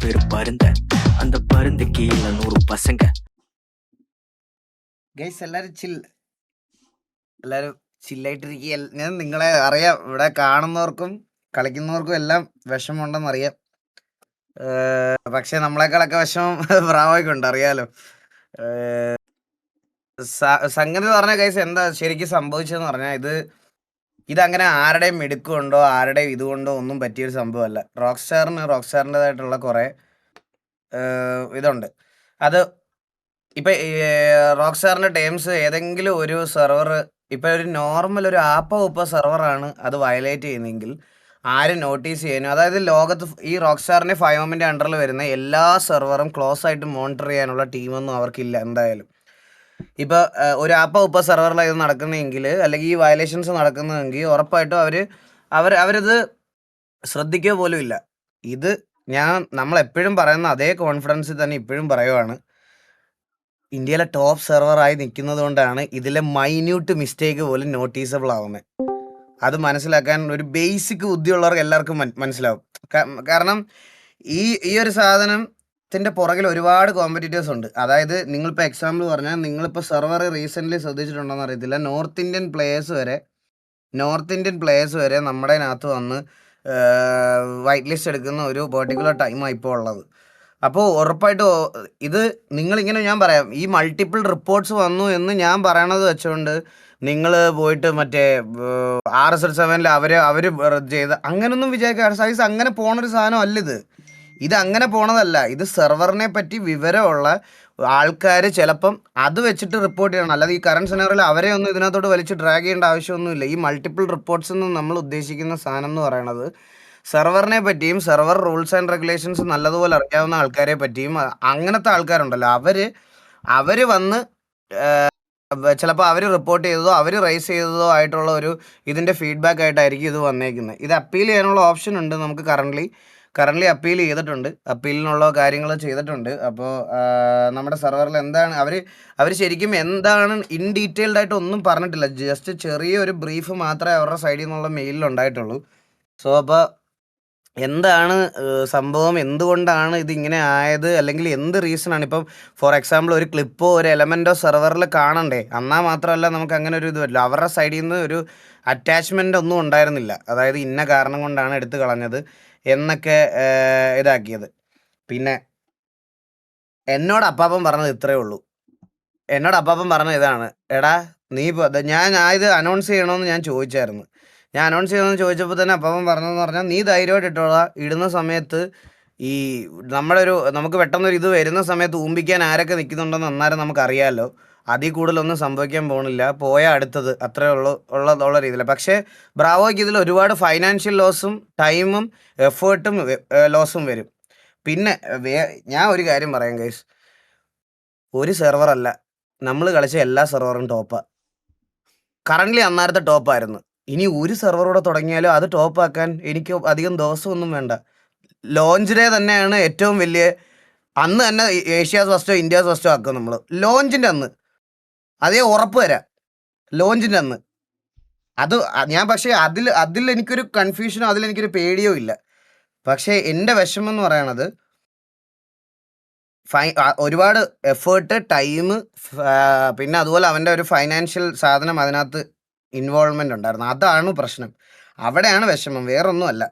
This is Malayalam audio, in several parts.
பேரு பருந்த. அந்த பருந்து கீழ 100 பசங்க. ഗൈസ് എല്ലാവരും ചില്ലായിട്ടിരിക്കുക. ഞാൻ നിങ്ങളെ അറിയാം, ഇവിടെ കാണുന്നവർക്കും കളിക്കുന്നവർക്കും എല്ലാം വിഷമമുണ്ടെന്നറിയാം. പക്ഷെ നമ്മളെക്കാളൊക്കെ വിഷമം ബ്രാവോയ്ക്കുണ്ട്, അറിയാലോ. സംഗതി പറഞ്ഞ ഗൈസ് എന്താ ശരിക്കും സംഭവിച്ചതെന്ന് പറഞ്ഞാൽ ഇതങ്ങനെ ആരുടെയും മിടുക്കുകൊണ്ടോ ആരുടെയും ഇതുകൊണ്ടോ ഒന്നും പറ്റിയൊരു സംഭവമല്ല. റോക്ക് സ്റ്റാറിൻ്റെതായിട്ടുള്ള കുറേ ഇതുണ്ട്. അത് ഇപ്പം റോക്ക് സ്റ്റാറിൻ്റെ ടേംസ് ഏതെങ്കിലും ഒരു സെർവർ, ഇപ്പം ഒരു നോർമൽ ഒരു ഉപ്പ സെർവറാണ് അത് വയലേറ്റ് ചെയ്യുന്നതെങ്കിൽ ആരും നോട്ടീസ് ചെയ്യാനും, അതായത് ലോകത്ത് ഈ റോക്ക് സ്റ്റാറിൻ്റെ ഫൈവമിൻ്റെ അണ്ടറിൽ വരുന്ന എല്ലാ സെർവറും ക്ലോസ് ആയിട്ട് മോണിറ്റർ ചെയ്യാനുള്ള ടീമൊന്നും അവർക്കില്ല എന്തായാലും. ഇപ്പോൾ ഒരു ഉപ്പ സെർവറിലാണ് ഇത് നടക്കുന്നതെങ്കിൽ, അല്ലെങ്കിൽ ഈ വയലേഷൻസ് നടക്കുന്നതെങ്കിൽ ഉറപ്പായിട്ടും അവരത് ശ്രദ്ധിക്കുക പോലും ഇല്ല. ഇത് നമ്മളെപ്പോഴും പറയുന്ന അതേ കോൺഫിഡൻസിൽ തന്നെ ഇപ്പോഴും പറയുവാണ്, ഇന്ത്യയിലെ ടോപ്പ് സെർവറായി നിൽക്കുന്നത് കൊണ്ടാണ് ഇതിലെ മൈന്യൂട്ട് മിസ്റ്റേക്ക് പോലും നോട്ടീസബിൾ ആവുന്നത്. അത് മനസ്സിലാക്കാൻ ഒരു ബേസിക് ബുദ്ധിയുള്ളവർക്ക് എല്ലാവർക്കും മനസ്സിലാവും. കാരണം ഈ ഒരു സാധനത്തിൻ്റെ പുറകിൽ ഒരുപാട് കോമ്പറ്റീറ്റേഴ്സ് ഉണ്ട്. അതായത് നിങ്ങളിപ്പോൾ എക്സാമ്പിൾ പറഞ്ഞാൽ, നിങ്ങളിപ്പോൾ സെർവർ റീസെൻ്റ്ലി ശ്രദ്ധിച്ചിട്ടുണ്ടോയെന്ന് അറിയത്തില്ല, നോർത്ത് ഇന്ത്യൻ പ്ലേയേഴ്സ് വരെ നമ്മുടെ അതിനകത്ത് വന്ന് വൈറ്റ് ലിസ്റ്റ് എടുക്കുന്ന ഒരു പെർട്ടിക്കുലർ ടൈമാണ് ഇപ്പോൾ ഉള്ളത്. അപ്പോൾ ഉറപ്പായിട്ടും ഇത് നിങ്ങളിങ്ങനെ, ഞാൻ പറയാം, ഈ മൾട്ടിപ്പിൾ റിപ്പോർട്ട്സ് വന്നു എന്ന് ഞാൻ പറയണത് വെച്ചുകൊണ്ട് നിങ്ങൾ പോയിട്ട് മറ്റേ RSL7 അവർ ചെയ്ത അങ്ങനൊന്നും വിചാരിക്കുക സൈസ് അങ്ങനെ പോണൊരു സാധനം അല്ല ഇത് അങ്ങനെ പോണതല്ല. ഇത് സെർവറിനെ പറ്റി വിവരമുള്ള ആൾക്കാർ ചിലപ്പം അത് വെച്ചിട്ട് റിപ്പോർട്ട് ചെയ്യണം. അല്ലാതെ ഈ കറണ്ട് സിനാറിൽ അവരെ ഒന്നും ഇതിനകത്തോട്ട് വലിച്ച് ഡ്രാഗ് ചെയ്യേണ്ട ആവശ്യമൊന്നുമില്ല. ഈ മൾട്ടിപ്പിൾ റിപ്പോർട്ട്സ് എന്ന് നമ്മൾ ഉദ്ദേശിക്കുന്ന സാധനം എന്ന് പറയണത് സെർവറിനെ പറ്റിയും സെർവർ റൂൾസ് ആൻഡ് റെഗുലേഷൻസ് നല്ലതുപോലെ അറിയാവുന്ന ആൾക്കാരെ പറ്റിയും, അങ്ങനത്തെ ആൾക്കാരുണ്ടല്ലോ, അവർ വന്ന് ചിലപ്പോൾ അവർ റിപ്പോർട്ട് ചെയ്തതോ അവർ റൈസ് ചെയ്തതോ ആയിട്ടുള്ള ഇതിൻ്റെ ഫീഡ്ബാക്ക് ആയിട്ടായിരിക്കും ഇത് വന്നേക്കുന്നത്. ഇത് അപ്പീൽ ചെയ്യാനുള്ള ഓപ്ഷൻ ഉണ്ട് നമുക്ക്. കറണ്ട്ലി അപ്പീൽ ചെയ്തിട്ടുണ്ട്, അപ്പീലിനുള്ള കാര്യങ്ങൾ ചെയ്തിട്ടുണ്ട്. അപ്പോൾ നമ്മുടെ സെർവറിൽ എന്താണ് അവർ ശരിക്കും എന്താണ് ഇൻ ഡീറ്റെയിൽഡ് ആയിട്ട് ഒന്നും പറഞ്ഞിട്ടില്ല. ജസ്റ്റ് ചെറിയൊരു ബ്രീഫ് മാത്രമേ അവരുടെ സൈഡിൽ നിന്നുള്ള മെയിലിൽ ഉണ്ടായിട്ടുള്ളൂ. സോ അപ്പോൾ എന്താണ് സംഭവം, എന്തുകൊണ്ടാണ് ഇതിങ്ങനെ ആയത്, അല്ലെങ്കിൽ എന്ത് റീസണാണ്, ഇപ്പം ഫോർ എക്സാമ്പിൾ ഒരു ക്ലിപ്പോ ഒരു എലമെൻറ്റോ സെർവറിൽ കാണണ്ടേ, എന്നാൽ മാത്രമല്ല നമുക്ക് അങ്ങനെ ഒരു ഇത് വരില്ല. അവരുടെ സൈഡിൽ നിന്ന് ഒരു അറ്റാച്ച്മെൻ്റ് ഒന്നും ഉണ്ടായിരുന്നില്ല, അതായത് ഇന്ന കാരണം കൊണ്ടാണ് എടുത്തു കളഞ്ഞത് എന്നൊക്കെ ഇതാക്കിയത്. പിന്നെ എന്നോട് അപ്പാപ്പൻ പറഞ്ഞത് ഇത്രയേ ഉള്ളൂ. എന്നോട് അപ്പാപ്പൻ പറഞ്ഞത് ഇതാണ്, എടാ നീ ഞാൻ ഇത് അനൗൺസ് ചെയ്യണമെന്ന് ഞാൻ ചോദിച്ചായിരുന്നു. ഞാൻ അനൗൺസ് ചെയ്യണമെന്ന് ചോദിച്ചപ്പോൾ തന്നെ അപ്പാപ്പൻ പറഞ്ഞതെന്ന് പറഞ്ഞാൽ, നീ ധൈര്യമായിട്ട് ഇട്ടോളാം, ഇടുന്ന സമയത്ത് ഈ നമുക്ക് പെട്ടെന്നൊരു ഇത് വരുന്ന സമയത്ത് ഊമ്പിക്കാൻ ആരൊക്കെ നിൽക്കുന്നുണ്ടെന്ന് അന്നേരം നമുക്കറിയാമല്ലോ. അതിൽ കൂടുതലൊന്നും സംഭവിക്കാൻ പോകുന്നില്ല, പോയാൽ അടുത്തത് അത്രേ ഉള്ള രീതിയിൽ. പക്ഷേ ബ്രാവോയ്ക്ക് ഇതിൽ ഒരുപാട് ഫൈനാൻഷ്യൽ ലോസും ടൈമും എഫേർട്ടും ലോസും വരും. പിന്നെ ഞാൻ ഒരു കാര്യം പറയാം ഗൈസ്, ഒരു സെർവറല്ല, നമ്മൾ കളിച്ച എല്ലാ സെർവറും ടോപ്പാണ്. കറണ്ട്ലി അന്നേരത്തെ ടോപ്പായിരുന്നു. ഇനി ഒരു സെർവറൂടെ തുടങ്ങിയാലും അത് ടോപ്പാക്കാൻ എനിക്ക് അധികം ദിവസമൊന്നും വേണ്ട. ലോഞ്ച് ഡേ തന്നെയാണ് ഏറ്റവും വലിയ, അന്ന് തന്നെ ഏഷ്യാസ് ഫസ്റ്റോ ഇന്ത്യാസ് ഫസ്റ്റോ ആക്കും നമ്മൾ ലോഞ്ചിൻ്റെ അന്ന്. അതേ ഉറപ്പ് തരാം, ലോഞ്ചിൻ്റെ അന്ന്. പക്ഷേ അതിൽ എനിക്കൊരു കൺഫ്യൂഷനോ അതിലെനിക്കൊരു പേടിയോ ഇല്ല. പക്ഷേ എൻ്റെ വിഷമം എന്ന് പറയണത്, ഒരുപാട് എഫേർട്ട്, ടൈം, പിന്നെ അതുപോലെ അവൻ്റെ ഒരു ഫൈനാൻഷ്യൽ സാധനം അതിനകത്ത് ഇൻവോൾവ്മെൻ്റ് ഉണ്ടായിരുന്നു. അതാണ് പ്രശ്നം, അവിടെയാണ് വിഷമം, വേറൊന്നും അല്ല.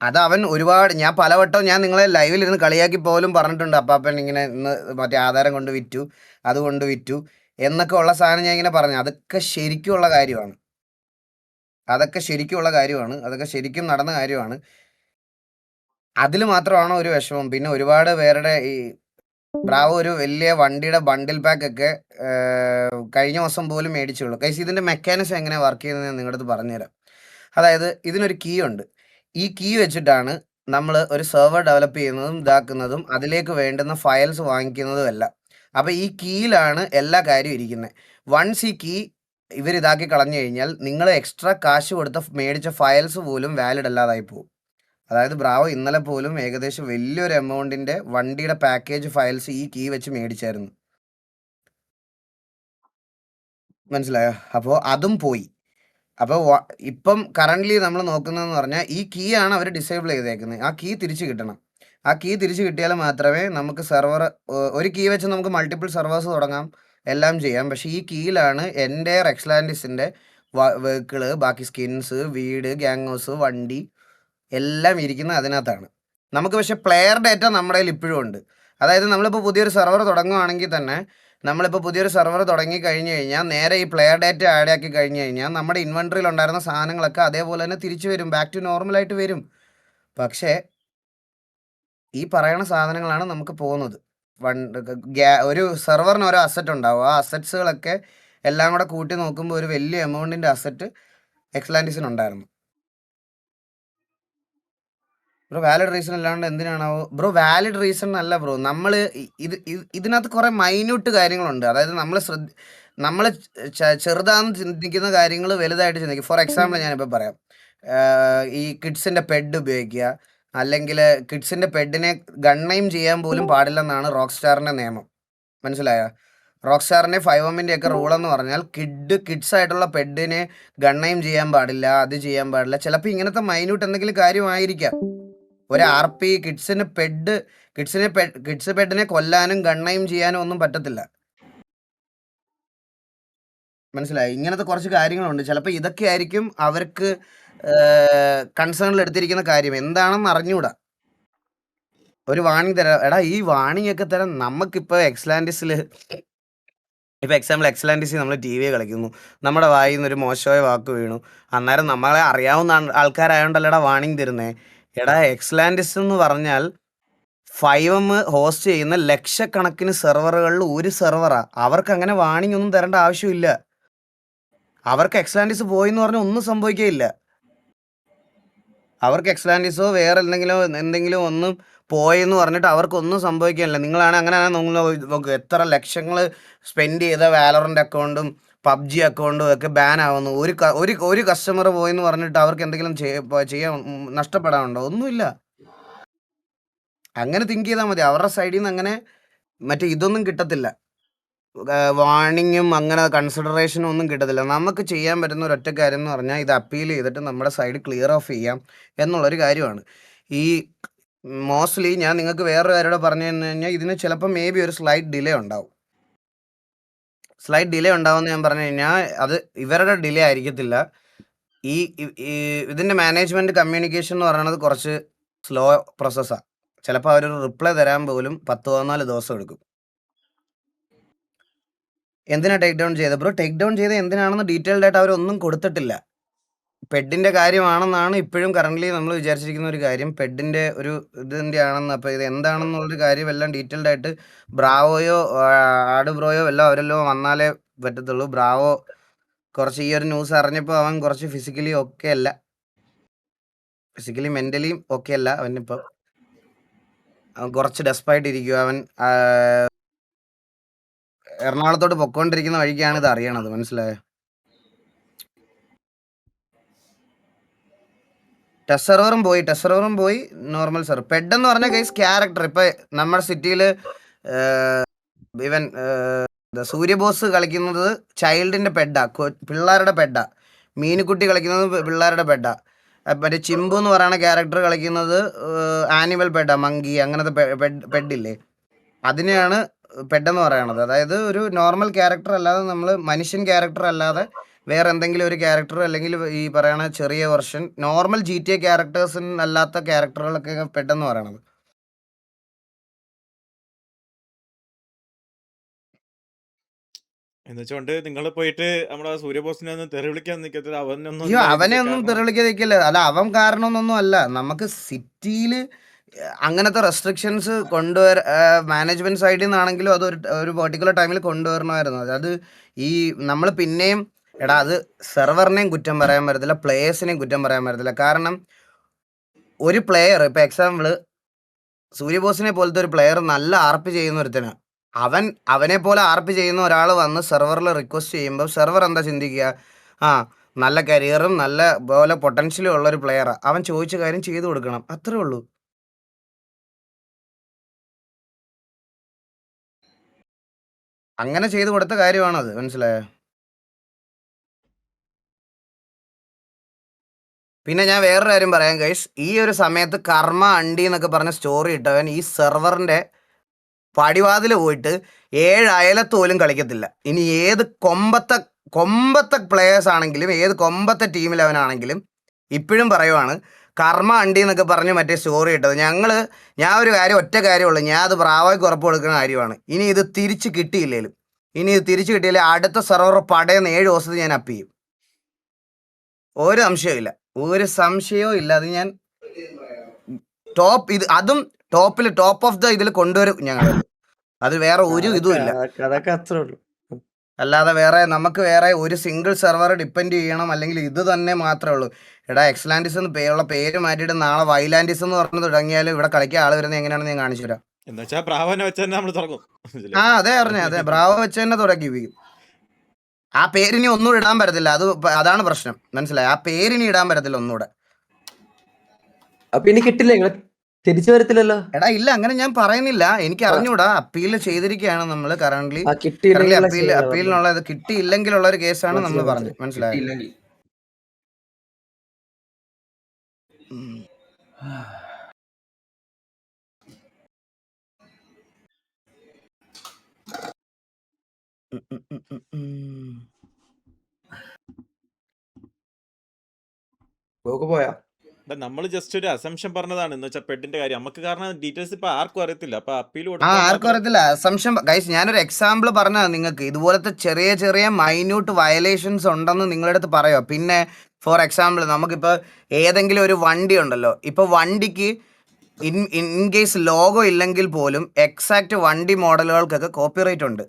അത് അവൻ ഒരുപാട്, ഞാൻ പലവട്ടം നിങ്ങളെ ലൈവിലിരുന്ന് കളിയാക്കി പോലും പറഞ്ഞിട്ടുണ്ട്, അപ്പാപ്പൻ ഇങ്ങനെ ഇന്ന് മറ്റേ ആധാരം കൊണ്ട് വിറ്റു, അതുകൊണ്ട് വിറ്റു എന്നൊക്കെ ഉള്ള സാധനം ഞാൻ ഇങ്ങനെ പറഞ്ഞു. അതൊക്കെ ശരിക്കുമുള്ള കാര്യമാണ്, അതൊക്കെ ശരിക്കും നടന്ന കാര്യമാണ്. അതിൽ മാത്രമാണോ ഒരു വിഷമം? പിന്നെ ഒരുപാട് പേരുടെ ഈ ബ്രാവോ ഒരു വലിയ വണ്ടിയുടെ ബണ്ടിൽ പാക്കൊക്കെ കഴിഞ്ഞ ദിവസം പോലും മേടിച്ചുള്ളൂ. കൈസ് ഇതിൻ്റെ മെക്കാനിസം എങ്ങനെ വർക്ക് ചെയ്യുന്നത് ഞാൻ നിങ്ങളുടെ അടുത്ത് പറഞ്ഞുതരാം. അതായത് ഇതിനൊരു കീ ഉണ്ട്. ഈ കീ വെച്ചിട്ടാണ് നമ്മൾ ഒരു സെർവർ ഡെവലപ്പ് ചെയ്യുന്നതും ഇതാക്കുന്നതും അതിലേക്ക് വേണ്ടുന്ന ഫയൽസ് വാങ്ങിക്കുന്നതും എല്ലാം. അപ്പോൾ ഈ കീയിലാണ് എല്ലാ കാര്യവും ഇരിക്കുന്നത്. വൺസ് ഈ കീ ഇതാക്കി കളഞ്ഞു കഴിഞ്ഞാൽ നിങ്ങൾ എക്സ്ട്രാ കാശ് കൊടുത്ത മേടിച്ച ഫയൽസ് പോലും വാലിഡ് അല്ലാതായി പോകും. അതായത് ബ്രാവോ ഇന്നലെ പോലും ഏകദേശം വലിയൊരു എമൗണ്ടിൻ്റെ വണ്ടിയുടെ പാക്കേജ് ഫയൽസ് ഈ കീ വെച്ച് മേടിച്ചായിരുന്നു, മനസ്സിലായോ? അപ്പോൾ അതും പോയി. അപ്പോൾ ഇപ്പം കറണ്ട്ലി നമ്മൾ നോക്കുന്നതെന്ന് പറഞ്ഞാൽ ഈ കീ ആണ് അവർ ഡിസേബിൾ ചെയ്തേക്കുന്നത്. ആ കീ തിരിച്ച് കിട്ടണം. ആ കീ തിരിച്ച് കിട്ടിയാൽ മാത്രമേ നമുക്ക് ഒരു കീ വെച്ച് നമുക്ക് മൾട്ടിപ്പിൾ സെർവേഴ്സ് തുടങ്ങാം, എല്ലാം ചെയ്യാം. പക്ഷേ ഈ കീയിലാണ് എൻ്റെയർ എക്സ്ലാൻഡിസിൻ്റെ വെഹിക്കിള്, ബാക്കി സ്കിൻസ്, വീട്, ഗ്യാങ് ഹൗസ്, വണ്ടി എല്ലാം ഇരിക്കുന്നത് അതിനകത്താണ്. നമുക്ക് പക്ഷേ പ്ലെയർ ഡേറ്റ നമ്മുടെ കയ്യിൽ ഇപ്പോഴും ഉണ്ട്. അതായത് നമ്മളിപ്പോൾ പുതിയൊരു സെർവർ തുടങ്ങുവാണെങ്കിൽ തന്നെ, നമ്മളിപ്പോൾ പുതിയൊരു സെർവർ തുടങ്ങി കഴിഞ്ഞ് കഴിഞ്ഞാൽ നേരെ ഈ പ്ലെയർ ഡേറ്റ ആഡ് ആക്കി കഴിഞ്ഞ് കഴിഞ്ഞാൽ നമ്മുടെ ഇൻവെൻട്രിയിൽ ഉണ്ടായിരുന്ന സാധനങ്ങളൊക്കെ അതേപോലെ തന്നെ തിരിച്ചു വരും, ബാക്ക് ടു നോർമലായിട്ട് വരും. പക്ഷേ ഈ പറയണ സാധനങ്ങളാണ് നമുക്ക് പോകുന്നത്. ഒരു സെർവറിന് ഓരോ അസറ്റ് ഉണ്ടാവും. ആ അസറ്റ്സുകളൊക്കെ എല്ലാം കൂടെ കൂട്ടി നോക്കുമ്പോൾ ഒരു വലിയ എമൗണ്ടിൻ്റെ അസറ്റ് എക്സ്ലാൻഡിസിനുണ്ടായിരുന്നു. ബ്രോ വാലിഡ് റീസൺ അല്ലാണ്ട് എന്തിനാണാവോ ബ്രോ? വാലിഡ് റീസൺ അല്ല ബ്രോ. നമ്മൾ ഇതിനകത്ത് കുറേ മൈന്യൂട്ട് കാര്യങ്ങളുണ്ട്. അതായത് നമ്മൾ ചെറുതാന്ന് ചിന്തിക്കുന്ന കാര്യങ്ങൾ വലുതായിട്ട് ചിന്തിക്കും. ഫോർ എക്സാമ്പിൾ ഞാനിപ്പോൾ പറയാം. ഈ കിഡ്സിൻ്റെ പെഡ് ഉപയോഗിക്കുക, അല്ലെങ്കിൽ കിഡ്സിൻ്റെ പെഡിനെ ഗണ്ണയും ചെയ്യാൻ പോലും പാടില്ലെന്നാണ് റോക്ക് സ്റ്റാറിൻ്റെ നിയമം. മനസ്സിലായോ? റോക്ക് സ്റ്റാറിൻ്റെ 5M ഒക്കെ റൂളെന്ന് പറഞ്ഞാൽ കിഡ്സ് ആയിട്ടുള്ള പെഡിനെ ഗണ്ണയും ചെയ്യാൻ പാടില്ല, അത് ചെയ്യാൻ പാടില്ല. ചിലപ്പോൾ ഇങ്ങനത്തെ മൈന്യൂട്ട് എന്തെങ്കിലും കാര്യമായിരിക്കാം. ഒരു RP കിഡ്സ് പെഡിനെ കൊല്ലാനും ഗണ്ണയും ചെയ്യാനും ഒന്നും പറ്റത്തില്ല. മനസ്സിലായി? ഇങ്ങനത്തെ കുറച്ച് കാര്യങ്ങളുണ്ട്. ചിലപ്പോൾ ഇതൊക്കെ ആയിരിക്കും അവർക്ക് കൺസേണിൽ എടുത്തിരിക്കുന്ന കാര്യം. എന്താണെന്ന് അറിഞ്ഞൂടാ. ഒരു വാണിംഗ് തരാം. എടാ ഈ വാണിംഗ് ഒക്കെ തരാൻ നമുക്കിപ്പോൾ എക്സ്ലാൻഡിസിൽ, ഇപ്പോൾ എക്സാമ്പിൾ എക്സ്ലാൻഡിസിൽ നമ്മൾ TV കളിക്കുന്നു, നമ്മുടെ വായിൽ നിന്ന് ഒരു മോശമായ വാക്ക് വീണു, അന്നേരം നമ്മളെ അറിയാവുന്ന ആൾക്കാരായോണ്ടല്ലടാ വാണിംഗ് തരുന്നേ. എടാ എക്സ്ലാൻഡിസ് എന്ന് പറഞ്ഞാൽ 5M ഹോസ്റ്റ് ചെയ്യുന്ന ലക്ഷക്കണക്കിന് സെർവറുകളിൽ ഒരു സെർവറാ. അവർക്ക് അങ്ങനെ വാണിംഗ് ഒന്നും തരേണ്ട ആവശ്യമില്ല. അവർക്ക് എക്സ്ലാൻഡിസ് പോയി എന്ന് പറഞ്ഞാൽ ഒന്നും സംഭവിക്കുകയില്ല. അവർക്ക് എക്സ്ലാൻഡിസോ വേറെ എന്തെങ്കിലും ഒന്നും പോയെന്ന് പറഞ്ഞിട്ട് അവർക്കൊന്നും സംഭവിക്കാനില്ല. നിങ്ങളാണ് അങ്ങനെയാണ് നോക്കുക, എത്ര ലക്ഷങ്ങൾ സ്പെൻഡ് ചെയ്ത വാലറൻ്റ് അക്കൗണ്ടും PUBG അക്കൗണ്ടും ഒക്കെ ബാൻ ആവുന്നു. ഒരു കസ്റ്റമർ പോയെന്ന് പറഞ്ഞിട്ട് അവർക്ക് എന്തെങ്കിലും ചെയ്യാൻ നഷ്ടപ്പെടാനുണ്ടോ? ഒന്നുമില്ല. അങ്ങനെ തിങ്ക് ചെയ്താൽ മതി. അവരുടെ സൈഡിൽ നിന്ന് അങ്ങനെ മറ്റേ ഇതൊന്നും കിട്ടത്തില്ല, വാണിങ്ങും അങ്ങനെ കൺസിഡറേഷനും ഒന്നും കിട്ടത്തില്ല. നമുക്ക് ചെയ്യാൻ പറ്റുന്ന ഒരൊറ്റ കാര്യം എന്ന് പറഞ്ഞാൽ ഇത് അപ്പീൽ ചെയ്തിട്ട് നമ്മുടെ സൈഡ് ക്ലിയർ ഓഫ് ചെയ്യാം എന്നുള്ളൊരു കാര്യമാണ്. ഈ മോസ്റ്റ്ലി ഞാൻ നിങ്ങൾക്ക് വേറൊരു കാര്യമൂടെ പറഞ്ഞു തന്നു കഴിഞ്ഞാൽ ഇതിന് ചിലപ്പോൾ മേ ബി ഒരു സ്ലൈറ്റ് ഡിലേ ഉണ്ടാവും. സ്ലൈറ്റ് ഡിലേ ഉണ്ടാവുമെന്ന് ഞാൻ പറഞ്ഞു കഴിഞ്ഞാൽ അത് ഇവരുടെ ഡിലേ ആയിരിക്കത്തില്ല. ഇതിൻ്റെ മാനേജ്മെൻറ്റ് കമ്മ്യൂണിക്കേഷൻ എന്ന് പറയുന്നത് കുറച്ച് സ്ലോ പ്രോസസ്സാണ്. ചിലപ്പോൾ അവരൊരു റിപ്ലൈ തരാൻ പോലും 10-14 ദിവസം എടുക്കും. എന്തിനാ ടേക്ക് ഡൗൺ ചെയ്തത് ബ്രോ? ടേക്ക് ഡൗൺ ചെയ്ത് എന്തിനാണെന്ന് ഡീറ്റെയിൽഡ് ആയിട്ട് അവരൊന്നും കൊടുത്തിട്ടില്ല. പെഡിൻ്റെ കാര്യമാണെന്നാണ് ഇപ്പോഴും കറൻ്റ്ലി നമ്മൾ വിചാരിച്ചിരിക്കുന്ന ഒരു കാര്യം. പെഡിൻ്റെ ഒരു ഇതിൻ്റെ ആണെന്ന്. അപ്പോൾ ഇത് എന്താണെന്നുള്ളൊരു കാര്യം എല്ലാം ഡീറ്റെയിൽഡ് ആയിട്ട് ബ്രാവോയോ ആട് ബ്രോയോ എല്ലാം അവരെല്ലാം വന്നാലേ പറ്റത്തുള്ളൂ. ബ്രാവോ കുറച്ച് ഈ ഒരു ന്യൂസ് അറിഞ്ഞപ്പോൾ അവൻ കുറച്ച് ഫിസിക്കലി ഓക്കെ അല്ല, ഫിസിക്കലി മെൻ്റലിയും ഓക്കെ അല്ല. അവൻ കുറച്ച് ഡെസ്പായിട്ടിരിക്കുക. അവൻ എറണാകുളത്തോട്ട് പൊക്കോണ്ടിരിക്കുന്ന വഴിക്കാണ് ഇത് അറിയണത്. മനസ്സിലായോ? ടെസ്റ്റ് സെർവറും പോയി നോർമൽ സെർവർ. പെഡ് എന്ന് പറഞ്ഞ കേസ് ക്യാരക്ടർ. ഇപ്പം നമ്മുടെ സിറ്റിയിൽ ഇവൻ സൂര്യബോസ് കളിക്കുന്നത് ചൈൽഡിൻ്റെ പെഡാ, പിള്ളേരുടെ പെഡാ. മീനുക്കുട്ടി കളിക്കുന്നത് പിള്ളേരുടെ പെഡാ. മറ്റേ ചിമ്പു എന്ന് പറയുന്ന ക്യാരക്ടർ കളിക്കുന്നത് ആനിമൽ പെഡാ, മങ്കി അങ്ങനത്തെ പെഡില്ലേ, അതിനെയാണ് പെഡെന്ന് പറയണത്. അതായത് ഒരു നോർമൽ ക്യാരക്ടർ അല്ലാതെ, നമ്മൾ മനുഷ്യൻ ക്യാരക്ടർ അല്ലാതെ വേറെ എന്തെങ്കിലും ഒരു ക്യാരക്ടർ, അല്ലെങ്കിൽ ഈ പറയണ ചെറിയ വെർഷൻ നോർമൽ GTA ക്യാരക്ടേഴ്സിന് അല്ലാത്ത ക്യാരക്ടറുകളൊക്കെ പെഡെന്ന് പറയണത്. എന്നുവെച്ചോണ്ട് നിങ്ങൾ പോയിട്ട് നമ്മുടെ സൂര്യബോസിനെ ഒന്ന് തെറി വിളിക്കാൻ നിൽക്കത്തില്ല, അവനൊന്നും അയ്യോ അവനെ ഒന്നും തെറിവിളിക്കാൻ നിൽക്കില്ല. അല്ല അവൻ കാരണമൊന്നും അല്ല. നമുക്ക് സിറ്റിയിൽ അങ്ങനത്തെ റെസ്ട്രിക്ഷൻസ് മാനേജ്മെന്റ് സൈഡിൽ നിന്നാണെങ്കിലും അത് ഒരു പെർട്ടിക്കുലർ ടൈമിൽ കൊണ്ടുവരണമായിരുന്നു. അത് നമ്മൾ പിന്നെയും എടാ അത് സെർവറിനെയും കുറ്റം പറയാൻ പറ്റത്തില്ല, പ്ലേയേഴ്സിനെയും കുറ്റം പറയാൻ പറ്റത്തില്ല. കാരണം ഒരു പ്ലെയർ, ഇപ്പം എക്സാമ്പിൾ സൂര്യബോസിനെ പോലത്തെ ഒരു പ്ലെയർ നല്ല RP ചെയ്യുന്ന ഒരുത്തന്, അവനെ പോലെ RP ചെയ്യുന്ന ഒരാൾ വന്ന് സെർവറിൽ റിക്വസ്റ്റ് ചെയ്യുമ്പോൾ സെർവർ എന്താ ചിന്തിക്കുക? ആ നല്ല കരിയറും നല്ല പോലെ പൊട്ടൻഷ്യലും ഉള്ളൊരു പ്ലെയറാണ്, അവൻ ചോദിച്ച കാര്യം ചെയ്തു കൊടുക്കണം, അത്രേ ഉള്ളൂ. അങ്ങനെ ചെയ്തു കൊടുത്ത കാര്യമാണത്. മനസ്സിലായോ? പിന്നെ ഞാൻ വേറൊരു കാര്യം പറയാം ഗൈസ്. ഈ ഒരു സമയത്ത് കർമ്മ അണ്ടി എന്നൊക്കെ പറഞ്ഞ സ്റ്റോറി ഇട്ടവൻ ഈ സെർവറിന്റെ പടിവാതിൽ പോയിട്ട് 7 അയലത്ത് പോലും കളിക്കത്തില്ല. ഇനി ഏത് കൊമ്പത്തെ പ്ലേയേഴ്സ് ആണെങ്കിലും ഏത് കൊമ്പത്തെ ടീമിലവനാണെങ്കിലും ഇപ്പോഴും പറയുവാണ് കർമ്മ അണ്ടി എന്നൊക്കെ പറഞ്ഞ് മറ്റേ സ്റ്റോറി ഇട്ടത്. ഞാൻ ഒരു കാര്യം, ഒറ്റ കാര്യമുള്ളൂ, ഞാൻ അത് ബ്രാവോയ്ക്ക് ഉറപ്പ് കൊടുക്കുന്ന കാര്യമാണ്. ഇനി ഇത് തിരിച്ച് കിട്ടിയില്ലേലും അടുത്ത സെർവർ പടയെന്ന് 7 ദിവസത്തിൽ ഞാൻ അപ്പ് ചെയ്യും. ഒരു സംശയവും ഇല്ല. അത് ഞാൻ അതും ടോപ്പ് ഓഫ് ദ ഇതിൽ കൊണ്ടുവരും ഞങ്ങൾ. അത് വേറെ ഒരു ഇതും ഇല്ല. അതൊക്കെ അത്രേ ഉള്ളൂ. അല്ലാതെ നമുക്ക് വേറെ ഒരു സിംഗിൾ സെർവർ ഡിപ്പെൻഡ് ചെയ്യണം അല്ലെങ്കിൽ ഇത് തന്നെ മാത്രമേ ഉള്ളൂ. എടാ, എക്സ്ലാൻഡിസ് എന്ന് ഉള്ള പേര് മാറ്റിയിട്ട് നാളെ വൈലാൻഡിസ് എന്ന് പറഞ്ഞ് തുടങ്ങിയാലും ഇവിടെ കളിക്കാൻ ആള് വരുന്നത് എങ്ങനെയാണെന്ന് ഞാൻ കാണിച്ചു തരാം. എന്നുവെച്ചാ ബ്രാവോനെ വെച്ച് തന്നെ നമ്മൾ തുടങ്ങും. അതെ ബ്രാവോ വെച്ച് തന്നെ തുടങ്ങിപ്പിക്കും. ആ പേരിനി ഒന്നും ഇടാൻ പറ്റത്തില്ല. അതാണ് പ്രശ്നം, മനസ്സിലായി? ആ പേരിനി ഇടാൻ പറ്റത്തില്ല ഒന്നുകൂടെ. അപ്പൊ ഇനി കിട്ടില്ല, നിങ്ങള് തിരിച്ചു വരത്തില്ലല്ലോ. എടാ ഇല്ല, അങ്ങനെ ഞാൻ പറയുന്നില്ല. എനിക്ക് അറിഞ്ഞൂടാ. അപ്പീൽ ചെയ്തിരിക്കുകയാണ് നമ്മൾ കറന്റ്. അപ്പീലിനുള്ള ഇത് കിട്ടിയില്ലെങ്കിലുള്ള ഒരു കേസാണ് നമ്മൾ പറഞ്ഞത്, മനസ്സിലായി? പോയാ നമ്മൾ ജസ്റ്റ് ഒരു അസംഷൻ പറഞ്ഞതാണ് എന്ന് വെച്ചാൽ പെഡിന്റെ കാര്യം നമുക്ക്, കാരണം ഡീറ്റെയിൽസ് ഇപ്പൊ ആർക്കും അറിയത്തില്ല. അപ്പൊ അപ്പീൽ ആർക്കും അറിയത്തില്ല. അസംഷൻ ഗൈസ്, ഞാനൊരു എക്സാമ്പിൾ പറഞ്ഞത് നിങ്ങൾക്ക്. ഇതുപോലത്തെ ചെറിയ മൈന്യൂട്ട് വയലേഷൻസ് ഉണ്ടെന്ന് നിങ്ങളുടെ അടുത്ത് പറയുക. പിന്നെ ഫോർ എക്സാമ്പിൾ നമുക്കിപ്പോൾ ഏതെങ്കിലും ഒരു വണ്ടി ഉണ്ടല്ലോ, ഇപ്പോൾ വണ്ടിക്ക് ഇൻ കേസ് ലോഗോ ഇല്ലെങ്കിൽ പോലും എക്സാക്ട് വണ്ടി മോഡലുകൾക്കൊക്കെ കോപ്പിറൈറ്റ് ഉണ്ട്.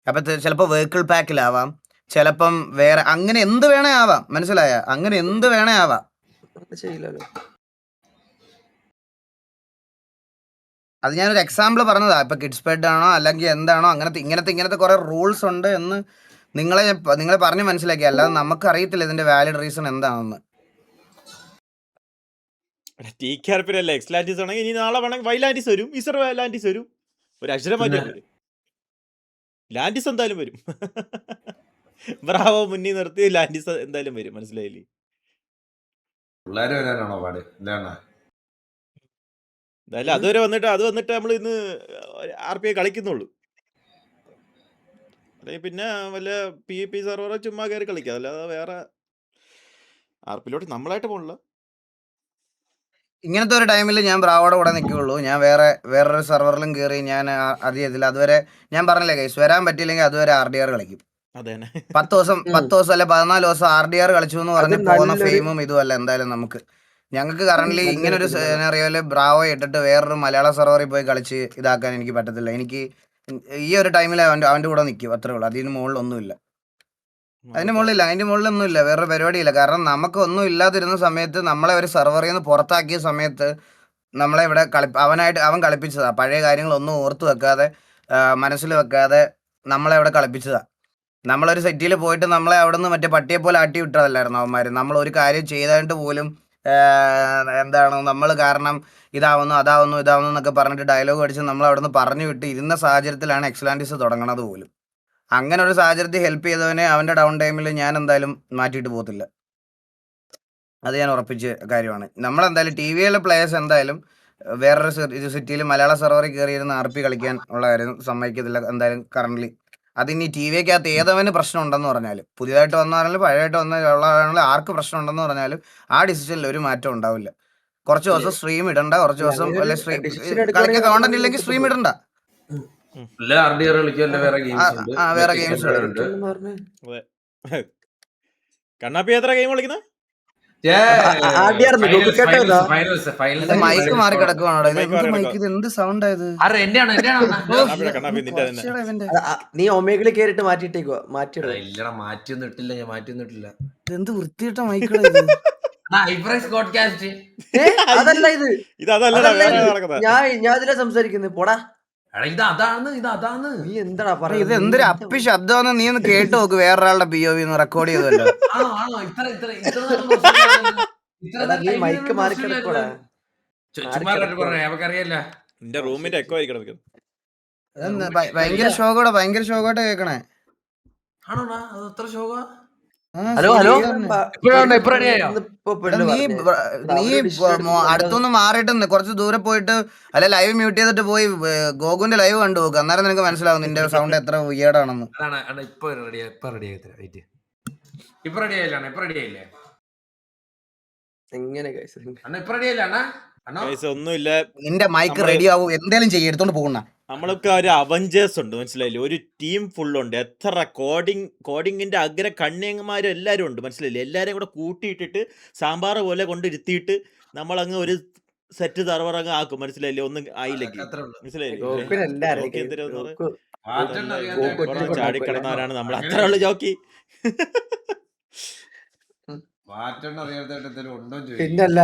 അപ്പം ചിലപ്പോൾ വെഹിക്കിൾ പാക്കിലാവാം, ചിലപ്പം വേറെ, അങ്ങനെ എന്ത് വേണേ ആവാം, മനസ്സിലായ? അങ്ങനെ എന്ത് വേണേ ആവാം. അത് ഞാനൊരു എക്സാമ്പിൾ പറഞ്ഞതാ. ഇപ്പൊ കിഡ്സ് ബെഡ് ആണോ അല്ലെങ്കിൽ എന്താണോ, ഇങ്ങനത്തെ കുറെ റൂൾസ് ഉണ്ട് എന്ന് നിങ്ങളെ പറഞ്ഞ് മനസ്സിലാക്കി. അല്ലാതെ നമുക്ക് അറിയത്തില്ല ഇതിന്റെ വാലിഡ് റീസൺ എന്താണെന്ന്. എക്സ്ലാൻഡിസ് ആണെങ്കിൽ ഇനി നാളെ വേണമെങ്കിൽ വൈലാൻഡിസ് വരും, ഇസർ വൈലാൻഡിസ് വരും, ഒരു അക്ഷരം മാറ്റി വരും. ലാൻഡിസ് എന്തായാലും വരും. ബ്രാവോ മുന്നിൽ നിർത്തി ലാൻഡിസ് എന്തായാലും വരും, മനസ്സിലായില്ലേ? പിള്ളേര് വരാനാണോ പാട്? എന്തായാലും അതുവരെ വന്നിട്ട് നമ്മൾ ഇന്ന് RPI കളിക്കുന്നുള്ളൂ. അല്ലെങ്കിൽ പിന്നെ വല്ല PvP സെർവറോ ചുമ്മാ കയറി കളിക്കാം. അല്ലാതെ വേറെ ആർപിയിലോട്ട് നമ്മളായിട്ട് പോകണില്ല. ഇങ്ങനത്തെ ഒരു ടൈമിൽ ഞാൻ ബ്രാവോടെ കൂടെ നിൽക്കുകയുള്ളൂ. ഞാൻ വേറൊരു സെർവറിലും കയറി ഞാൻ അറിയത്തില്ല. അതുവരെ ഞാൻ പറഞ്ഞില്ലേ ഗൈസ്, വരാൻ പറ്റിയില്ലെങ്കിൽ അതുവരെ RDR കളിക്കും. 10 ദിവസം അല്ലെ 14 ദിവസം RDR കളിച്ചു എന്ന് പറഞ്ഞ് പോകുന്ന ഫെയിമും ഇതുമല്ല എന്തായാലും ഞങ്ങൾക്ക് കറന്റ് ഇങ്ങനെ ഒരു സിനാറിയോയില് ബ്രാവോ ഇട്ടിട്ട് വേറൊരു മലയാള സെർവറിൽ പോയി കളിച്ച് ഇതാക്കാൻ എനിക്ക് പറ്റത്തില്ല. എനിക്ക് ഈ ഒരു ടൈമിൽ അവന്റെ കൂടെ നിൽക്കും, അത്രേ ഉള്ളൂ. അതിന് മുകളിലൊന്നുമില്ല. അതിന്റെ മുകളിലൊന്നുമില്ല, വേറൊരു പരിപാടിയില്ല. കാരണം നമുക്ക് ഒന്നും ഇല്ലാതിരുന്ന സമയത്ത് നമ്മളെ ഒരു സെർവറിൽ നിന്ന് പുറത്താക്കിയ സമയത്ത് നമ്മളെ ഇവിടെ അവൻ കളിപ്പിച്ചതാ. പഴയ കാര്യങ്ങളൊന്നും ഓർത്ത് വെക്കാതെ മനസ്സിൽ വെക്കാതെ നമ്മളെ ഇവിടെ കളിപ്പിച്ചതാ. നമ്മളൊരു സെറ്റിൽ പോയിട്ട് നമ്മളെ അവിടെ നിന്ന് മറ്റേ പട്ടിയെ പോലെ ആട്ടി വിട്ടതല്ലായിരുന്നു അവന്മാർ. നമ്മൾ ഒരു കാര്യം ചെയ്തായിട്ട് പോലും എന്താണ് നമ്മൾ കാരണം ഇതാവുന്നു എന്നൊക്കെ പറഞ്ഞിട്ട് ഡയലോഗ് അടിച്ച് നമ്മൾ അവിടെ നിന്ന് പറഞ്ഞു വിട്ട് ഇരുന്ന സാഹചര്യത്തിലാണ് എക്സ്ലാൻഡിസ് തുടങ്ങണത് പോലും. അങ്ങനെ ഒരു സാഹചര്യത്തിൽ ഹെൽപ്പ് ചെയ്തവനെ അവന്റെ ഡൗൺ ടൈമിൽ ഞാൻ എന്തായാലും മാറ്റിയിട്ട് പോകത്തില്ല. അത് ഞാൻ ഉറപ്പിച്ച കാര്യമാണ്. നമ്മളെന്തായാലും TVയിലെ പ്ലേയേഴ്സ് എന്തായാലും വേറൊരു സിറ്റിയിൽ മലയാള സെർവറിൽ കയറിയിരുന്ന് RP കളിക്കാൻ ഉള്ള കാര്യം സമ്മതിക്കത്തില്ല എന്തായാലും കറന്റ്. അതിനി TVക്കകത്ത് ഏതവന് പ്രശ്നം ഉണ്ടെന്ന് പറഞ്ഞാലും, പുതിയതായിട്ട് വന്നാലും പഴയതായിട്ട് വന്നാലും ആർക്ക് പ്രശ്നം ഉണ്ടെന്ന് പറഞ്ഞാലും ആ ഡിസിഷനിൽ ഒരു മാറ്റം ഉണ്ടാവില്ല. കുറച്ച് ദിവസം സ്ട്രീം ഇടണ്ട, കുറച്ച് ദിവസം കളിക്കാൻ കോണ്ടന്റ് ഇല്ലെങ്കിൽ സ്ട്രീം ഇടണ്ട. വേറെ ഗെയിംസ് കണ്ണാപ്പി എത്ര ഗെയിം കളിക്കുന്നത്? മൈക്ക് മാറി കിടക്കുവാണോ? ഇത് എന്ത് സൗണ്ട് ആയത്? നീ ഒമേഗില് കേറിട്ട് മാറ്റിയിട്ടേക്കോ? മാറ്റിയൊന്നും ഇട്ടില്ല, ഞാൻ മാറ്റിയൊന്നും ഇട്ടില്ല. എന്ത് വൃത്തിയിട്ട മൈക്കുകളാ ഇത്? അതല്ല ഇത്, ഞാൻ ഇതിലെ സംസാരിക്കുന്നത്. പോടാ, നീ എന്താടാ പറയുന്നത്? ഇത് എന്തൊരു അപ്പി ശബ്ദമാണെന്ന് നീ ഒന്ന് കേട്ട് നോക്ക്. വേറൊരാളുടെ POV ഒന്ന് റെക്കോർഡ് ചെയ്തല്ലോ. മൈക്ക് മാറി കിടക്കോടാ. റൂമിന്റെ എക്കോ ആയിരിക്കണം. ഭയങ്കര ഷോകോട്ടെ കേക്കണേ. ആ ഹലോ ഹലോ സീരിയസ് തന്നെ. ഇപ്പോഴാണ് ഇപ്പൊ ഒരു റെഡിയായോ? എടാ പെണ്ണ് നീ പറഞ്ഞേ നീ അവര് ഡിസിഷൻ എടുക്കുമ്പോ അടുത്തൊന്ന് മാറിയിട്ട് കുറച്ച് ദൂരെ പോയിട്ട് അല്ല ലൈവ് മ്യൂട്ട് ചെയ്തിട്ട് പോയി ഗോകുന്റെ ലൈവ് കണ്ടു നോക്ക്. അന്നേരം നിനക്ക് മനസ്സിലാവും നിന്റെ സൗണ്ട് എത്ര വിയേർഡാണെന്ന്. അതാണ് അണ്ണാ ഇപ്പൊ റെഡിയായി തരാം വെയിറ്റ്. ഇപ്പൊ റെഡിയായില്ല അണ്ണാ, ഇപ്പൊ റെഡിയായില്ലേ എങ്ങനെ guys? അണ്ണാ? ഇപ്പൊ റെഡിയായില്ല അണ്ണാ? അണ്ണോ ഗൈസ് ഒന്നുമില്ല. നിന്റെ മൈക്ക് നമ്മള് റെഡി ആവും, എന്തേലും ചെയ്യും, എടുത്തോണ്ട് പോകുന്ന. നമ്മളൊക്കെ ഒരു അവഞ്ചേഴ്സ് ഉണ്ട്, മനസ്സിലായില്ലേ? ഒരു ടീം ഫുള്ളുണ്ട്. എത്ര കോഡിങ്ങിന്റെ അഗ്ര കണ്ണിയന്മാരും എല്ലാവരും ഉണ്ട്, മനസ്സിലായില്ലേ? എല്ലാവരെയും കൂടെ കൂട്ടിയിട്ടിട്ട് സാമ്പാർ പോലെ കൊണ്ടിരുത്തിയിട്ട് നമ്മളങ്ങ് ഒരു സെറ്റ് സർവർ അങ്ങ് ആക്കും, മനസ്സിലായില്ലേ? ഒന്നും ആയില്ലെങ്കിൽ, അത്രേ ഉള്ളൂ. മനസ്സിലായില്ലേ? ഗോകുന് എല്ലാരും ജോക്കി എന്തിനാന്ന് പറ മാറ്റണ്ട ഗോകു ഇപ്പുറം ഒറ്റ ചാടിക്കിടന്നവരാണ് നമ്മൾ. അങ്ങനെ അത്രേ ഉള്ളു ജോക്കി. മാറ്റണ്ട അറിയാത്തായിട്ട് എന്തെങ്കിലും ഉണ്ടോ ചോദിക്കും. പിന്നല്ല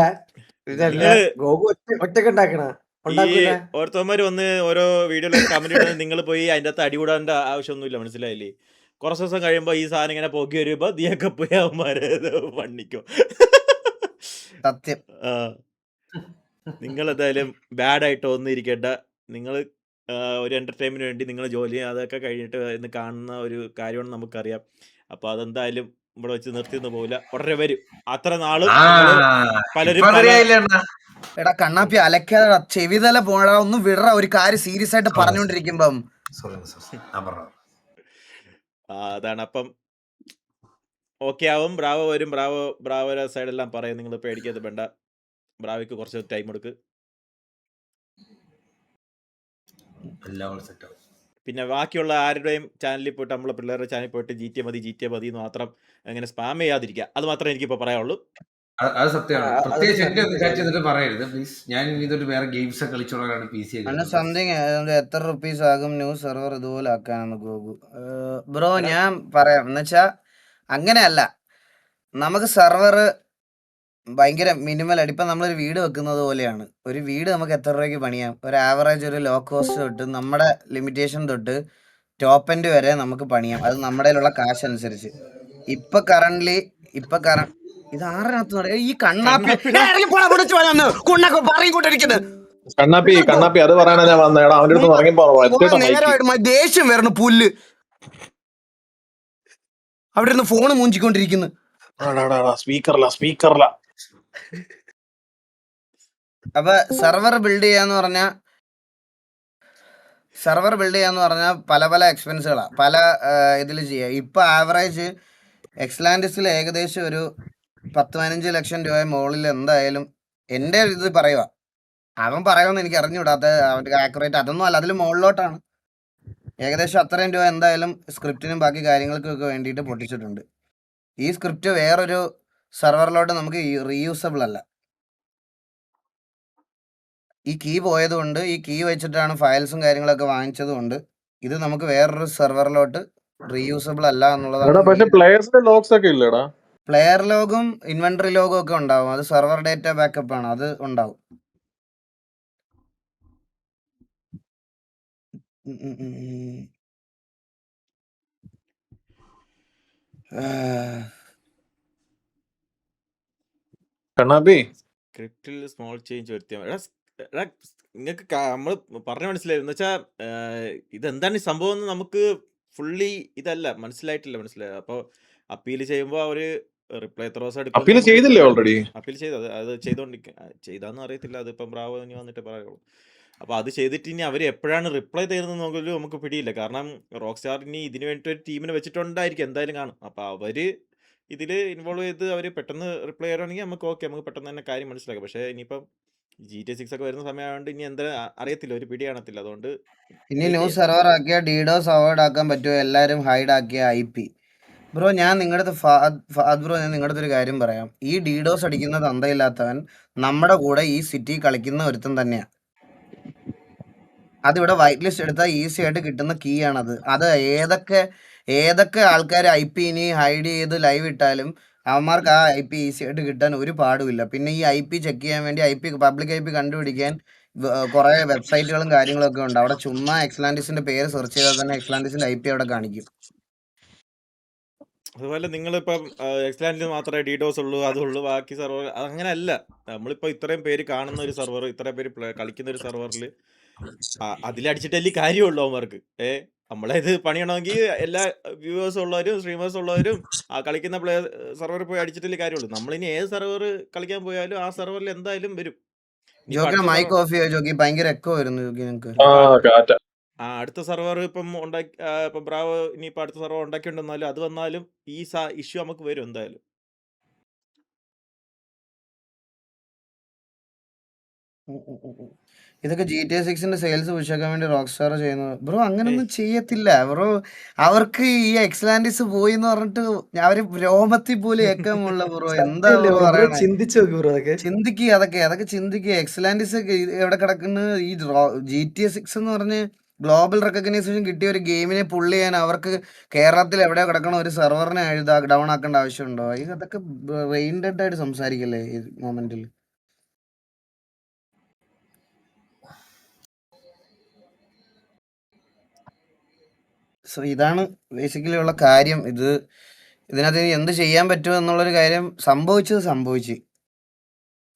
ഇതല്ല നിങ്ങള് ഗോകു ഒറ്റക്ക് ഉണ്ടാക്കണ ഈ ഉണ്ടാക്കൂല. ഓരോരുത്തന്മാർ വന്ന് ഓരോ വീഡിയോയിലൊക്കെ കമന്റ് ഇടുന്നത് നിങ്ങൾ പോയി അതിൻ്റെ അകത്ത് അടികൂടാൻ്റെ ആവശ്യമൊന്നുമില്ല, മനസ്സിലായില്ലേ? കുറച്ച് ദിവസം കഴിയുമ്പോൾ ഈ സാധനം ഇങ്ങനെ പൊക്കി വരുമ്പോൾ നീയൊക്കെ പോയി അവന്മാരെ പണിക്കും. സത്യം. നിങ്ങൾ എന്തായാലും ബാഡായിട്ട് ഒന്നും ഇരിക്കേണ്ട. നിങ്ങൾ ഒരു എൻ്റർടൈൻമെൻറ്റിന് വേണ്ടി നിങ്ങൾ ജോലി അതൊക്കെ കഴിഞ്ഞിട്ട് ഇന്ന് കാണുന്ന ഒരു കാര്യമാണ് നമുക്കറിയാം. അപ്പോൾ അതെന്തായാലും ഇവിടെ വെച്ച് നിർത്തിയൊന്നും പോകില്ല, ഉടനെ വരും. അത്ര നാളും പലരും ഇപ്പൊ പല റെഡിയായില്ല അണ്ണാ. എടാ കണ്ണാപ്പി അലക്കാതെ ചെവിതല പോണ ഒന്ന് വിടറ, ഒരു കാര്യം സീരിയസ് ആയിട്ട് പറഞ്ഞോണ്ടിരിക്കുമ്പം. സോറി ഞാൻ പറഞ്ഞു. അതാണ്. അപ്പം ഓക്കെ ആവും, ബ്രാവോ വരും. ബ്രാവോയുടെ സൈഡെല്ലാം പറയും, നിങ്ങൾ പേടിക്കാതെ വേണ്ട. ബ്രാവോയ്ക്ക് കുറച്ച് ടൈം എടുക്ക്. എല്ലാം സെറ്റ് ആവും. പിന്നെ ബാക്കിയുള്ള ആരുടെയും ചാനലിൽ പോയിട്ട് നമ്മളെ പിള്ളേരുടെ ചാനലിൽ പോയിട്ട് GTA മതി എന്ന് മാത്രം അങ്ങനെ സ്പാം ചെയ്യാതിരിക്കുക. അത് മാത്രമേ എനിക്കിപ്പോൾ പറയാനുള്ളൂ. അത് സത്യമാണ്. പ്രത്യേകിച്ച് എന്റെ ചാറ്റ് ചെയ്തിട്ട് പറയരുത് പ്ലീസ്. ഞാൻ ഇതൊരു വേറെ ഗെയിംസ് ഒക്കെ കളിച്ചോളാണ് PC അന്ന ഒക്കെ. സംതിങ് എത്ര റുപ്പീസ് ആകും ന്യൂ സെർവർ ഇതുപോലെ ആക്കാനാണ് ഗോകു? ബ്രോ ഞാൻ പറയാം, എന്നുവെച്ചാ അങ്ങനെയല്ല, നമുക്ക് സെർവർ ഭയങ്കര മിനിമൽ ആയിട്ട് ഇപ്പം നമ്മളൊരു വീട് വെക്കുന്നത് പോലെയാണ്. ഒരു വീട് നമുക്ക് എത്ര രൂപയ്ക്ക് പണിയാം? ഒരു ആവറേജ് ഒരു ലോ കോസ്റ്റ് തൊട്ട് നമ്മുടെ ലിമിറ്റേഷൻ തൊട്ട് ടോപ്പ് എൻഡ് വരെ നമുക്ക് പണിയാം. അത് നമ്മുടെ കയ്യിലുള്ള കാശ് അനുസരിച്ച്. ഇപ്പൊ കറന്റ് ഇത് ആറിനകത്ത് ഈ കണ്ണാപ്പി പറഞ്ഞുകൊണ്ടിരിക്കുന്നത് കണ്ണാപ്പി അത് പറയാനാ ഞാൻ വന്നത്. എടാ അവന്റെ അടുത്ത് ഇറങ്ങി പോകാൻ നേരമായിട്ട് ദേഷ്യം വരണം പുല്ല്. അവിടെ ഇരുന്ന് ഫോണ് മൂഞ്ചിക്കൊണ്ടിരിക്കുന്നു. സ്പീക്കറില അപ്പൊ സെർവർ ബിൽഡ് ചെയ്യാന്ന് പറഞ്ഞാൽ പല എക്സ്പെൻസുകളാ, പല ഇതിൽ ചെയ്യാം. ഇപ്പൊ ആവറേജ് എക്സ്ലാൻഡിസിൽ ഏകദേശം ഒരു 10-15 ലക്ഷം രൂപ മുകളിൽ എന്തായാലും എൻ്റെ ഇത് പറയുക. അവൻ പറയുമെന്ന് എനിക്ക് അറിഞ്ഞുകൂടാത്ത അവൻ്റെ ആക്യുറേറ്റ് അതൊന്നും അല്ല, അതിൽ മുകളിലോട്ടാണ്. ഏകദേശം അത്രയും രൂപ എന്തായാലും സ്ക്രിപ്റ്റിനും ബാക്കി കാര്യങ്ങൾക്കൊക്കെ വേണ്ടിയിട്ട് പൊട്ടിച്ചിട്ടുണ്ട്. ഈ സ്ക്രിപ്റ്റ് വേറൊരു സെർവറിലോട്ട് നമുക്ക് റീയൂസബിൾ അല്ല. ഈ കീ പോയതുകൊണ്ട്, ഈ കീ വെച്ചിട്ടാണ് ഫയൽസും കാര്യങ്ങളൊക്കെ വാങ്ങിച്ചത് കൊണ്ട് ഇത് നമുക്ക് വേറൊരു സെർവറിലോട്ട് റീയൂസബിൾ അല്ല എന്നുള്ളതാണ്. പ്ലേയേഴ്സിന്റെ ലോക്സ് ഒക്കെ ഇല്ലടാ. പ്ലെയർ ലോഗും ഇൻവെന്ററി ലോഗും ഒക്കെ ഉണ്ടാവും. അത് സെർവർ ഡേറ്റ ബാക്കപ്പ് ആണ്, അത് ഉണ്ടാവും. കണ്ണാപ്പി സ്ക്രിപ്റ്റിൽ സ്മോൾ ചേഞ്ച് വരുത്തിയാൽ നിങ്ങൾക്ക് നമ്മൾ പറഞ്ഞ മനസ്സിലായി. എന്ന് വെച്ചാൽ ഇതെന്താണ് ഈ സംഭവം എന്ന് നമുക്ക് ഫുള്ളി ഇതല്ല മനസ്സിലായിട്ടില്ല, മനസ്സിലായി. അപ്പോൾ അപ്പീൽ ചെയ്യുമ്പോൾ അവർ റിപ്ലൈ എത്ര ദിവസം എടുക്കും? അപ്പീൽ ചെയ്തില്ലേ ഓൾറെഡി? അപ്പീൽ ചെയ്തത് അത് ചെയ്താന്ന് അറിയത്തില്ല. അതിപ്പം ബ്രാവോ ഇനി വന്നിട്ട് പറയുള്ളൂ. അപ്പോൾ അത് ചെയ്തിട്ട് ഇനി അവർ എപ്പോഴാണ് റിപ്ലൈ തരുന്നത് നോക്കലും നമുക്ക് പിടിയില്ല. കാരണം റോക്ക് സ്റ്റാർ ഇനി ഇതിന് വേണ്ടിയിട്ട് ഒരു ടീമിനെ വെച്ചിട്ടുണ്ടായിരിക്കും, എന്തായാലും കാണും. അപ്പോൾ അവർ ഇതിൽ ഇൻവോൾവ് ചെയ്ത് അവർ പെട്ടെന്ന് റിപ്ലൈ ചെയ്യുകയാണെങ്കിൽ നമുക്ക് പെട്ടെന്ന് തന്നെ കാര്യം മനസ്സിലാക്കാം. പക്ഷേ ഇനിയിപ്പം GTA 6 ഒക്കെ വരുന്ന സമയമായതുകൊണ്ട് ഇനി എന്താ അറിയത്തില്ല, ഒരു പിടി കാണത്തില്ല. അതുകൊണ്ട് ഇനി ന്യൂ സെർവർ ആക്കിയ ഡീഡോസ് അവോയ്ഡ് ആക്കാൻ പറ്റുമോ? എല്ലാവരും ഹൈഡ് ആക്കിയ IP. ബ്രോ ഞാൻ നിങ്ങളുടെ ബ്രോ ഞാൻ നിങ്ങളുടെ ഒരു കാര്യം പറയാം. ഈ ഡീഡോസ് അടിക്കുന്ന തന്തയില്ലാത്തവൻ നമ്മുടെ കൂടെ ഈ സിറ്റി കളിക്കുന്ന ഒരുത്തൻ തന്നെയാണ്. അതിവിടെ വൈറ്റ് ലിസ്റ്റ് എടുത്താൽ ഈസി ആയിട്ട് കിട്ടുന്ന കീ ആണത്. അത് ഏതൊക്കെ ആൾക്കാർ IP ഇനി ഹൈഡ് ചെയ്ത് ലൈവ് ഇട്ടാലും അവന്മാർക്ക് ആ IP ഈസി ആയിട്ട് കിട്ടാൻ ഒരു പാടുമില്ല. പിന്നെ ഈ IP ചെക്ക് ചെയ്യാൻ വേണ്ടി പബ്ലിക് IP കണ്ടുപിടിക്കാൻ കുറെ വെബ്സൈറ്റുകളും കാര്യങ്ങളൊക്കെ ഉണ്ട്. അവിടെ ചുമ്മാ എക്സ്ലാൻഡിസിന്റെ പേര് സെർച്ച് ചെയ്താൽ തന്നെ എക്സ്ലാൻഡിസിന്റെ IP അവിടെ കാണിക്കും. അതുപോലെ നിങ്ങളിപ്പം എക്സ്ലാൻഡിൽ മാത്രമേ DDoS ഉള്ളൂ, അതുള്ളൂ, ബാക്കി സെർവർ അങ്ങനെയല്ല. നമ്മളിപ്പോൾ ഇത്രയും പേര് കാണുന്ന ഒരു സെർവർ, ഇത്രയും പേര് കളിക്കുന്ന ഒരു സെർവറിൽ അതിലടിച്ചിട്ടല്ലേ കാര്യമുള്ളൂ അവന്മാർക്ക്. നമ്മളത് പണിയണമെങ്കിൽ എല്ലാ വ്യൂവേഴ്സ് ഉള്ളവരും സ്ട്രീമേഴ്സ് ഉള്ളവരും ആ കളിക്കുന്ന പ്ലെയർ സെർവറിൽ പോയി അടിച്ചിട്ടല്ലേ കാര്യമുള്ളൂ. നമ്മളിനി ഏത് സെർവർ കളിക്കാൻ പോയാലും ആ സെർവറിൽ എന്തായാലും വരും. ഇനിയിപ്പോ ജോക്കിയുടെ അടുത്ത മൈക്ക് ഓഫ് ചെയ്യാ ജോക്കി, ഭയങ്കര എക്കോ വരുന്നു ജോക്കി നിങ്ങക്ക്. ആ കാറ്റ അടുത്ത സെർവർ ഇപ്പം ഉണ്ടാക്കി ഇപ്പം ബ്രാവോ ഇനിയിപ്പോൾ അടുത്ത സെർവർ ഉണ്ടാക്കിയിട്ടുണ്ടെന്നാലും അത് വന്നാലും ഈ ഇഷ്യൂ നമുക്ക് വരും എന്തായാലും. ഇതൊക്കെ GTA 6ന്റെ സെയിൽസ് പുഷാക്കാൻ വേണ്ടി റോക്ക് സ്റ്റാർ ചെയ്യുന്നത്. ബ്രോ അങ്ങനൊന്നും ചെയ്യത്തില്ല ബ്രോ. അവർക്ക് ഈ എക്സ്ലാൻഡിസ് പോയി എന്ന് പറഞ്ഞിട്ട് അവര് രോമത്തിൽ പോലും ഏക്കാമുള്ള ബ്രോ. എന്താ സത്യമല്ലേ ബ്രോ ബ്രോ? ബ്രോ പറയണേ? ചിന്തിച്ചു നോക്ക് ബ്രോ അതൊക്കെ. ചിന്തിക്കുക, അതൊക്കെ ചിന്തിക്കുക. എക്സ്ലാൻഡിസ് എവിടെ കിടക്കുന്നത്? ഈ GTA 6 എന്ന് പറഞ്ഞ് ഗ്ലോബൽ റെക്കഗ്നൈസേഷൻ കിട്ടിയ ഒരു ഗെയിമിനെ പുള്ള് ചെയ്യാൻ അവർക്ക് കേരളത്തിൽ എവിടെ കിടക്കണ ഒരു സെർവറിനെ ഡൗൺ ആക്കേണ്ട ആവശ്യമുണ്ടോ? ഇതൊക്കെ റെയിൻ ഡെഡ് ആയിട്ട് സംസാരിക്കല്ലേ ഈ മൊമെന്റിൽ. സോ ഇതാണ് ബേസിക്കലി ഉള്ള കാര്യം. ഇതിനകത്ത് ഇനി എന്ത് ചെയ്യാൻ പറ്റുമോ എന്നുള്ളൊരു കാര്യം സംഭവിച്ചു.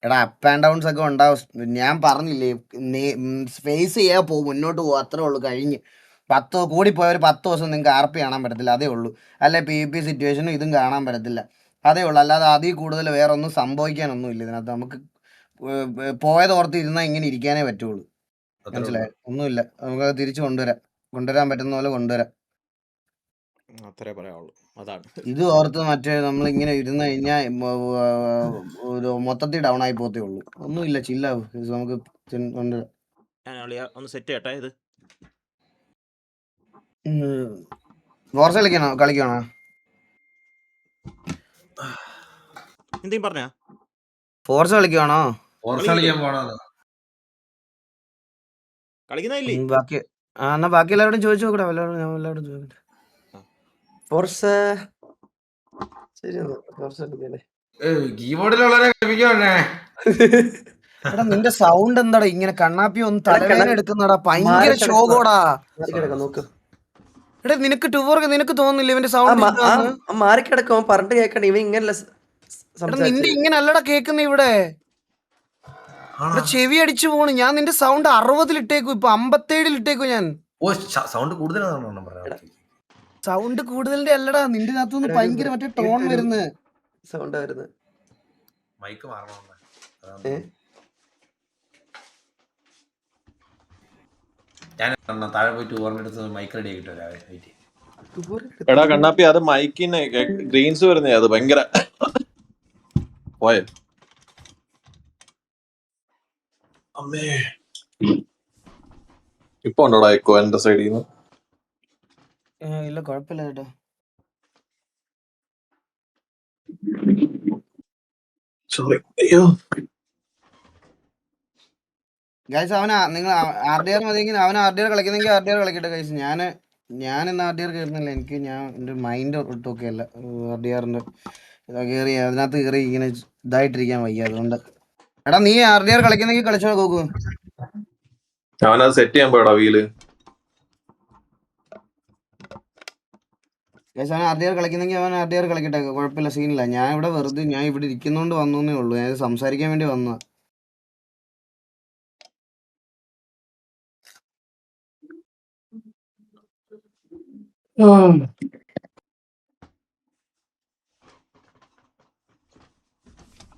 എടാ അപ്പ് ആൻഡ് ഡൗൺസ് ഒക്കെ ഉണ്ടാവും. ഞാൻ പറഞ്ഞില്ലേ, ഫേസ് ചെയ്യാൻ പോകും, മുന്നോട്ട് പോകും, അത്രേ ഉള്ളൂ. കഴിഞ്ഞ് കൂടി പോയ ഒരു 10 ദിവസം നിങ്ങൾക്ക് RP കാണാൻ പറ്റത്തില്ല, അതേ ഉള്ളൂ. അല്ലെ PvP സിറ്റുവേഷനും ഇതും കാണാൻ പറ്റത്തില്ല, അതേ ഉള്ളൂ. അല്ലാതെ അതിൽ കൂടുതൽ വേറെ ഒന്നും സംഭവിക്കാനൊന്നും ഇല്ല ഇതിനകത്ത്. നമുക്ക് പോയത് ഓർത്ത് ഇരുന്നാൽ ഇങ്ങനെ ഇരിക്കാനേ പറ്റുള്ളൂ. മനസ്സിലായോ? ഒന്നുമില്ല, നമുക്ക് തിരിച്ചു കൊണ്ടുവരാൻ പറ്റുന്ന പോലെ കൊണ്ടുവരാം. അത്രേ പറയാനുള്ളൂ. അതാണ് ഇത് ഓർത്ത് മറ്റേ നമ്മളിങ്ങനെ ഇരുന്ന് കഴിഞ്ഞാൽ ഒരു മൊത്തത്തിൽ ഡൗൺ ആയി പോത്തേ ഉള്ളൂ. ഒന്നുമില്ല, ചില്ലാവും. നമുക്ക് കൊണ്ടുവരാം. ഒന്ന് സെറ്റ് ചെയ്യട്ടെ ഇത്. ഫോർസ കളിക്കണോ? എന്തെങ്കിലും പറഞ്ഞാ ഫോർസ കളിക്കുവാണോ? കളിക്കാൻ പോണത് കളിക്കുന്നില്ലേ? ബാക്കി എന്നാ ബാക്കി എല്ലാവരോടും ചോദിച്ചു നോക്കട്ടെ. ഞാൻ എല്ലാവരോടും ചോദിക്കട്ടെ. ഫോർസ ശരിയാണ്. ഫോർസ എടുക്കല്ലേ. കീബോർഡിലുള്ളവരെ കളിപ്പിക്കണേ. എടാ നിന്റെ സൗണ്ട് എന്താടാ ഇങ്ങനെ? കണ്ണാപ്പി ഒന്ന് തലവേദന എടുക്കുന്നടാ, ഭയങ്കര മാറിക്കിടക്കുവാ. ശോകോടാ. മാറിക്കിടക്കാം നോക്ക്. എടാ നിനക്ക് തോന്നുന്നില്ല ഇവന്റെ സൗണ്ട് മാറിക്കിടക്കും. പറഞ്ഞിട്ട് കേക്കണ്ട. ഇവൻ ഇങ്ങനല്ല നിന്റെ ഇങ്ങനെ അല്ലടാ കേക്കുന്ന ഇവിടെ. ചെവി അടിച്ചു പോണു. ഞാൻ നിന്റെ സൗണ്ട് 60 ഇട്ടേക്കും, ഇപ്പൊ 57 ഇട്ടേക്കും ഞാൻ. സൗണ്ട് കൂടുതലാണോ? സൗണ്ട് കൂടുതലിന്റെ അല്ലടാ, നിന്റെ അകത്തുനിന്ന് ഭയങ്കര മറ്റേ ടോൺ വരുന്നത്. സൗണ്ട് വരുന്നത്. മൈക്ക് മാറണം. ഞാൻ താഴെ പോയിട്ട് ഓർമ്മ മൈക്ക് റെഡി ആക്കിട്ട് വരാം. എടാ കണ്ണാപ്പി അത് മൈക്കിന് ഗ്രീൻസ് വരുന്നേ, അത് ഭയങ്കര പോയെ. അമ്മേ ഇപ്പൊ ഉണ്ടോടാ എക്കോ എന്റെ സൈഡിൽ നിന്ന്? ഇല്ല, കുഴപ്പമില്ല കേട്ടോ. സോറി. അയ്യോ ഗൈസ്, നിങ്ങൾ RDR മതിയെങ്കിൽ അവൻ RDR കളിക്കുന്നെങ്കിൽ RDR കളിക്കട്ടെ ഗൈസ്. ഞാൻ ഇന്ന് RDR കയറുന്നില്ല. എൻ്റെ മൈൻഡ് ഒട്ടുമൊക്കെ അല്ല RDRന്റെ കയറി അതിനകത്ത് കയറി ഇങ്ങനെ ഇതായിട്ടിരിക്കാൻ വയ്യ. അതുകൊണ്ട് എടാ നീ RDR കളിക്കുന്നെങ്കിൽ കളിച്ചോ നോക്കൂ. അവനത് സെറ്റ് ചെയ്യാൻ പോയടാ വീല്. ഗൈസ്, അവൻ RDR കളിക്കുന്നെങ്കിൽ അവൻ RDR കളിക്കട്ടെ, കുഴപ്പമില്ല, സീനില്ല. ഞാൻ ഇവിടെ ഇരിക്കുന്നോണ്ട് വന്നേ ഉള്ളൂ. ഞാൻ സംസാരിക്കാൻ വേണ്ടി വന്ന.